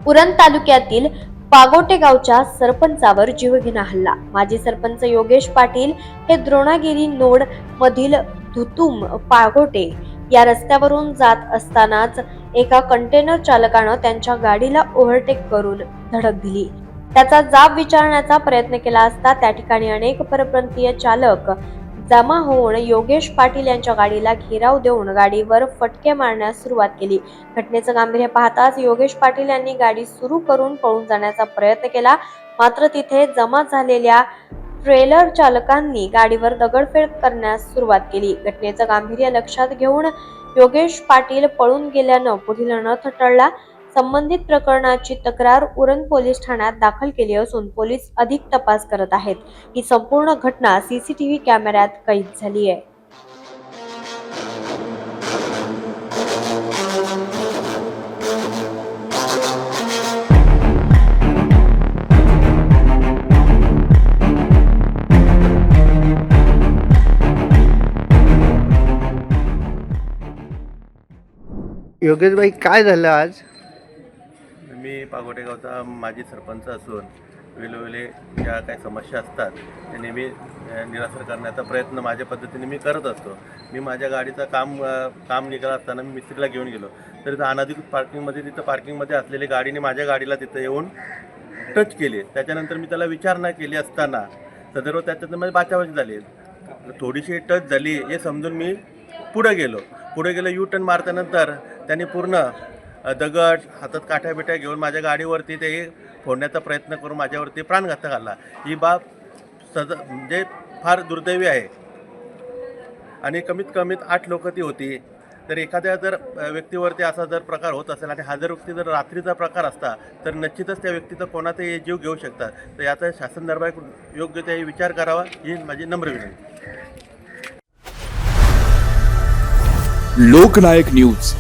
उरण तालुक्यातील पागोटे गावच्या सरपंचावर जीवघेणा हल्ला। माजी सरपंच योगेश पाटील हे द्रोणागिरी नोड मधील धुतुम पागोटे या रस्त्यावरून जात असतानाच एका कंटेनर चालकानं त्यांच्या गाडीला ओव्हरटेक करून धडक दिली। त्याचा जाब विचारण्याचा प्रयत्न केला असता त्या ठिकाणी अनेक परप्रांतीय चालक जमा होऊन योगेश पाटील यांच्या गाडीला घेराव देऊन गाडीवर फटके मारण्यास सुरुवात केली। घटनेचं गांभीर्य पाहताच योगेश पाटील यांनी गाडी सुरू करून पळून जाण्याचा प्रयत्न केला, मात्र तिथे जमा झालेल्या ट्रेलर चालकांनी गाडीवर दगडफेक करण्यास सुरुवात केली। घटनेचं गांभीर्य लक्षात घेऊन योगेश पाटील पळून गेल्यानं पुढील अनर्थ टळला। संबंधित प्रकरणाची तक्रार उरण पोलीस ठाण्यात दाखल केली असून पोलीस अधिक तपास करत आहेत। ही संपूर्ण घटना सीसीटीव्ही कॅमेऱ्यात कैद झाली आहे। योगेश भाई, काय झालं आज? मी पागोटे गावचा माजी सरपंच असून वेळोवेळी ज्या काही समस्या असतात त्या नेहमी निरासर करण्याचा प्रयत्न माझ्या पद्धतीने मी करत असतो। मी माझ्या गाडीचं काम निघत असताना मी मिस्त्रीला घेऊन गेलो, तर तिथं अनधिकृत तिथं पार्किंगमध्ये असलेली गाडीने माझ्या गाडीला तिथं येऊन टच केली। त्याच्यानंतर मी त्याला विचारणा केली असताना सदर्भ त्याच्यात माझी बाचाबाची झाली, थोडीशी टच झाली हे समजून मी पुढे गेलो। यू टर्न मारल्यानंतर त्यांनी पूर्ण दगड हातात काठ्या बिट्या घेऊन माझ्या गाडीवरती ते फोडण्याचा प्रयत्न करून माझ्यावरती प्राणघातक हल्ला। ही बाब म्हणजे फार दुर्दैवी आहे आणि कमीत 8 लोक ती होती। तर एखाद्या जर व्यक्तीवरती असा जर प्रकार होत असेल आणि हा जर व्यक्ती जर रात्रीचा प्रकार असता तर निश्चितच त्या व्यक्तीचा कोणाचाही जीव घेऊ शकतात। तर याचा शासन दरबार योग्य ते विचार करावा ही माझी नम्र विनंती। लोकनायक न्यूज